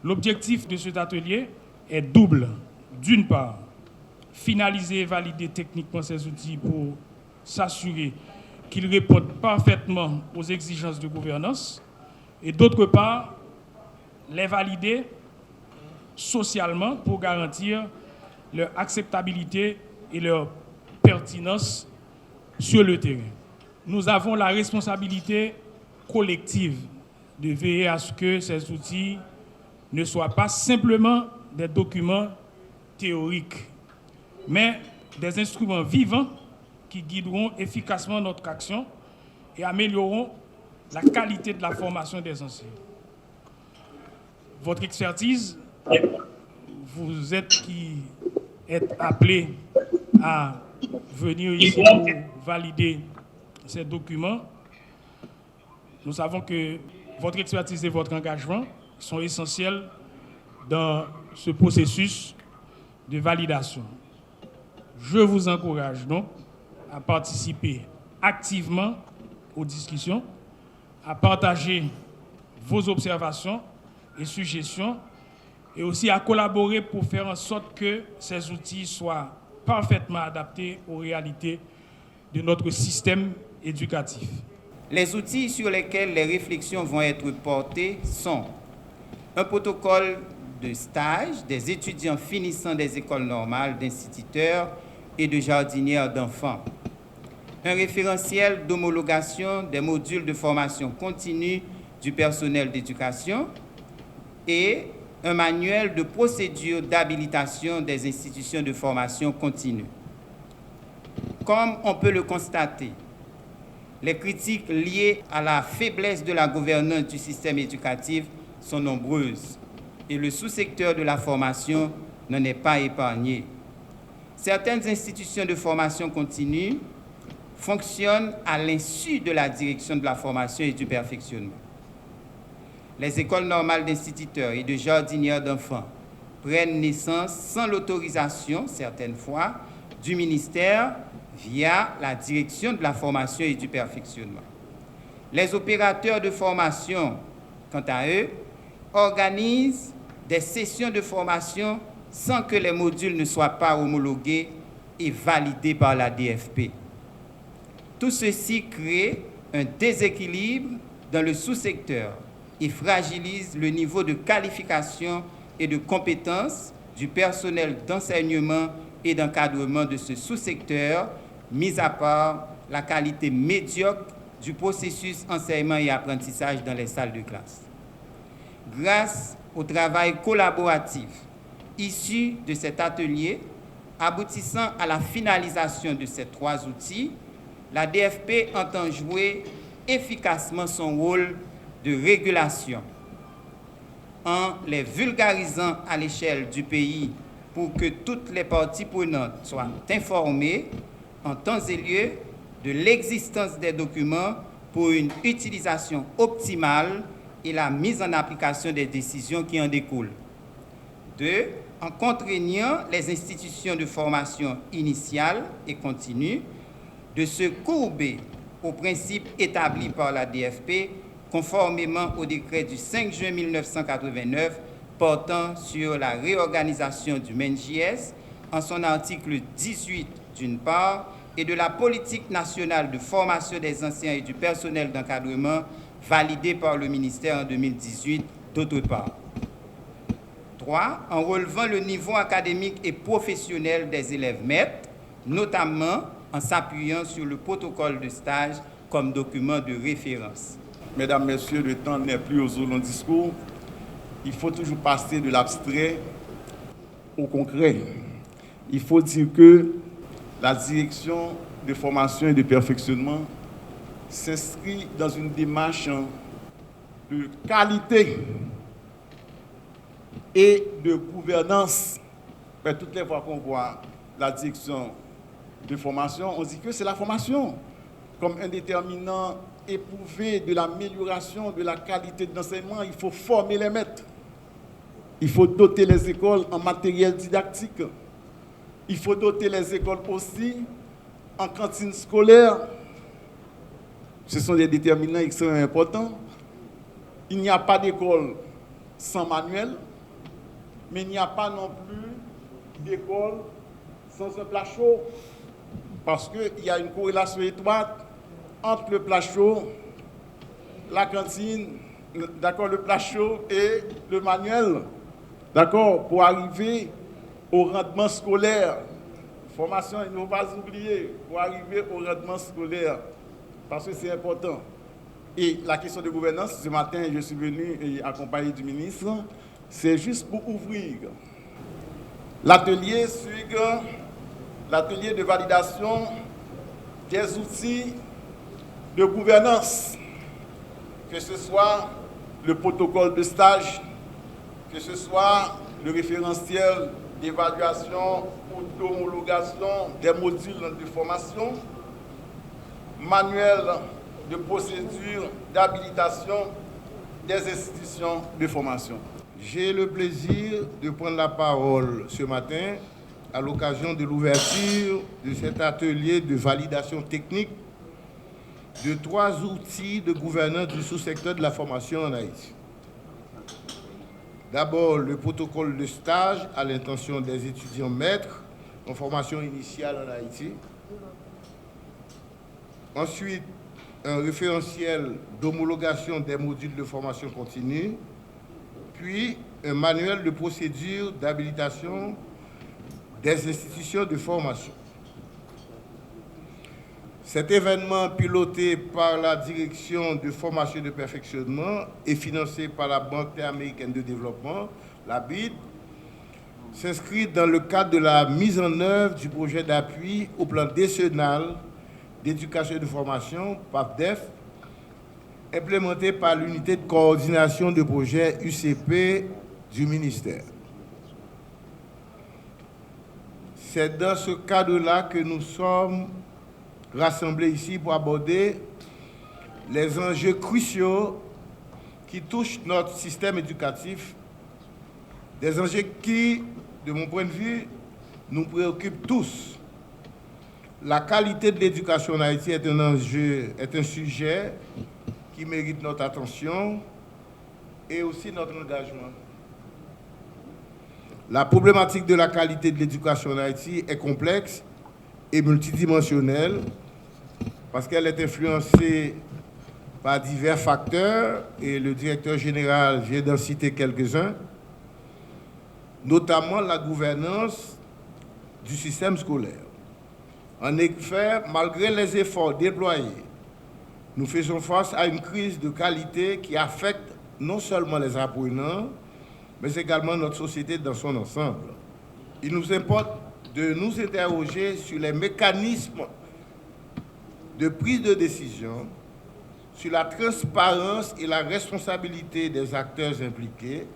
L'objectif de cet atelier est double. D'une part, finaliser et valider techniquement ces outils pour s'assurer qu'ils répondent parfaitement aux exigences de gouvernance, et d'autre part, les valider socialement pour garantir leur acceptabilité et leur pertinence sur le terrain. Nous avons la responsabilité collective de veiller à ce que ces outils ne soient pas simplement des documents théoriques, mais des instruments vivants qui guideront efficacement notre action et amélioreront la qualité de la formation des enseignants. Votre expertise, vous êtes appelé à venir ici pour valider ces documents. Nous savons que votre expertise et votre engagement sont essentiels dans ce processus de validation. Je vous encourage donc à participer activement aux discussions, à partager vos observations et suggestions, et aussi à collaborer pour faire en sorte que ces outils soient parfaitement adaptés aux réalités de notre système éducatif. Les outils sur lesquels les réflexions vont être portées sont un protocole de stage des étudiants finissant des écoles normales d'instituteurs et de jardinières d'enfants, un référentiel d'homologation des modules de formation continue du personnel d'éducation et un manuel de procédure d'habilitation des institutions de formation continue. Comme on peut le constater, les critiques liées à la faiblesse de la gouvernance du système éducatif sont nombreuses et le sous-secteur de la formation n'en est pas épargné. Certaines institutions de formation continue fonctionnent à l'insu de la direction de la formation et du perfectionnement. Les écoles normales d'instituteurs et de jardinières d'enfants prennent naissance sans l'autorisation, certaines fois, du ministère via la direction de la formation et du perfectionnement. Les opérateurs de formation, quant à eux, organisent des sessions de formation sans que les modules ne soient pas homologués et validés par la DFP. Tout ceci crée un déséquilibre dans le sous-secteur et fragilise le niveau de qualification et de compétence du personnel d'enseignement et d'encadrement de ce sous-secteur, mis à part la qualité médiocre du processus enseignement et apprentissage dans les salles de classe. Grâce au travail collaboratif issu de cet atelier, aboutissant à la finalisation de ces 3 outils, la DFP entend jouer efficacement son rôle de régulation en les vulgarisant à l'échelle du pays pour que toutes les parties prenantes soient informées en temps et lieu de l'existence des documents pour une utilisation optimale et la mise en application des décisions qui en découlent. 2. En contraignant les institutions de formation initiale et continue de se courber aux principes établis par la DFP conformément au décret du 5 juin 1989 portant sur la réorganisation du MENJS en son article 18 d'une part et de la politique nationale de formation des enseignants et du personnel d'encadrement validée par le ministère en 2018 d'autre part. 3. En relevant le niveau académique et professionnel des élèves maîtres, notamment en s'appuyant sur le protocole de stage comme document de référence. Mesdames, Messieurs, le temps n'est plus aux longs discours. Il faut toujours passer de l'abstrait au concret. Il faut dire que la direction de formation et de perfectionnement s'inscrit dans une démarche de qualité et de gouvernance. Mais toutes les fois qu'on voit la direction de formation, on dit que c'est la formation comme un déterminant éprouvé de l'amélioration de la qualité de l'enseignement. Il faut former les maîtres. Il faut doter les écoles en matériel didactique. Il faut doter les écoles aussi en cantine scolaire. Ce sont des déterminants extrêmement importants. Il n'y a pas d'école sans manuel. mais il n'y a pas non plus d'école sans un plat chaud. Parce qu'il y a une corrélation étroite entre le plat chaud, la cantine, d'accord, le plat chaud et le manuel, d'accord, pour arriver au rendement scolaire. Formation, il ne faut pas oublier, pour arriver au rendement scolaire, parce que c'est important. Et la question de gouvernance, ce matin, je suis venu accompagné du ministre, c'est juste pour ouvrir l'atelier sur l'atelier de validation des outils de gouvernance, que ce soit le protocole de stage, que ce soit le référentiel d'évaluation ou d'homologation des modules de formation, manuel de procédure d'habilitation des institutions de formation. J'ai le plaisir de prendre la parole ce matin à l'occasion de l'ouverture de cet atelier de validation technique de 3 outils de gouvernance du sous-secteur de la formation en Haïti. D'abord, le protocole de stage à l'intention des étudiants maîtres en formation initiale en Haïti. Ensuite, un référentiel d'homologation des modules de formation continue. Puis, un manuel de procédure d'habilitation des institutions de formation. Cet événement piloté par la Direction de formation et de perfectionnement et financé par la Banque interaméricaine de développement, la BID, s'inscrit dans le cadre de la mise en œuvre du projet d'appui au plan décennal d'éducation et de formation, PAPDEF, implémenté par l'unité de coordination de projet UCP du ministère. C'est dans ce cadre-là que nous sommes rassemblés ici pour aborder les enjeux cruciaux qui touchent notre système éducatif, des enjeux qui, de mon point de vue, nous préoccupent tous. La qualité de l'éducation en Haïti est un enjeu, est un sujet qui mérite notre attention et aussi notre engagement. La problématique de la qualité de l'éducation en Haïti est complexe et multidimensionnelle parce qu'elle est influencée par divers facteurs et le directeur général vient d'en citer quelques-uns, notamment la gouvernance du système scolaire. En effet, malgré les efforts déployés, nous faisons face à une crise de qualité qui affecte non seulement les apprenants, mais également notre société dans son ensemble. Il nous importe de nous interroger sur les mécanismes de prise de décision, sur la transparence et la responsabilité des acteurs impliqués.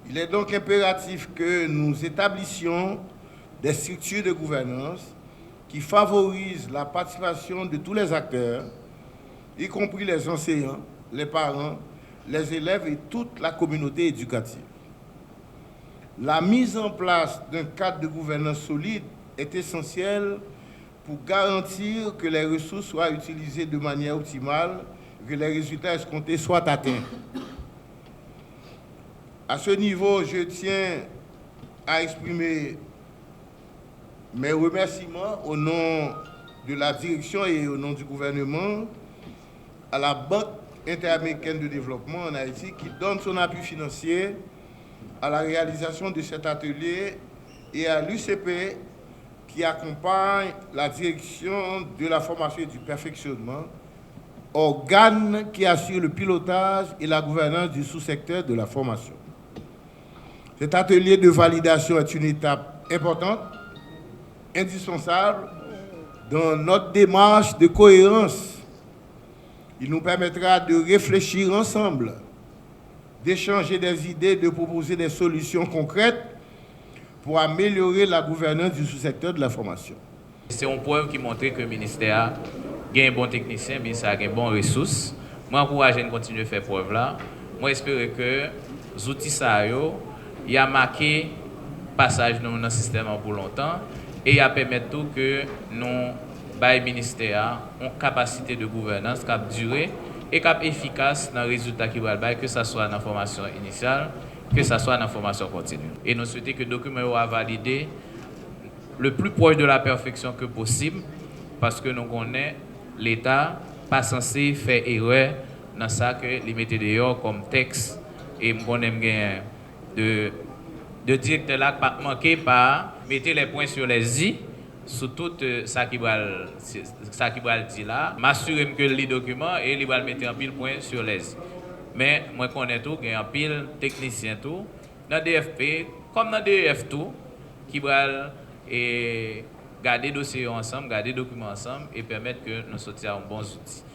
Il est donc impératif que nous établissions des structures de gouvernance qui favorisent la participation de tous les acteurs, y compris les enseignants, les parents, les élèves et toute la communauté éducative. La mise en place d'un cadre de gouvernance solide est essentielle pour garantir que les ressources soient utilisées de manière optimale et que les résultats escomptés soient atteints. À ce niveau, je tiens à exprimer mes remerciements au nom de la direction et au nom du gouvernement à la Banque interaméricaine de développement en Haïti qui donne son appui financier à la réalisation de cet atelier et à l'UCP qui accompagne la direction de la formation et du perfectionnement, organe qui assure le pilotage et la gouvernance du sous-secteur de la formation. Cet atelier de validation est une étape importante, indispensable dans notre démarche de cohérence. Il nous permettra de réfléchir ensemble, d'échanger des idées, de proposer des solutions concrètes pour améliorer la gouvernance du sous-secteur de la formation. C'est un point qui montre que le ministère a un bon technicien, mais ça a un bon ressources. Moi, j'encourage à continuer à faire preuve là. Moi, j'espère que les outils ça y a marqué passage dans le système pour longtemps et à permettre tout que nous le ministère ont capacité de gouvernance qui a duré et qui est efficace dans les résultats qui va que ce soit dans la formation initiale que ce soit dans la formation continue. Et nous souhaitons que le document soit validé le plus proche de la perfection que possible, parce que nous connaissons l'État pas censé faire erreur dans ça que les mettez dehors comme texte. Et nous connaissons de directeur là pas manqué par mettre les points sur les i sur tout ça qui va dire là, m'assurer que les documents et il va mettre un pile point sur les i. Mais moi connais tout, il y a un pile technicien tout dans DFP comme dans DEF tout qui va garder dossier ensemble, garder documents ensemble et permettre que nous sortions un bon outil.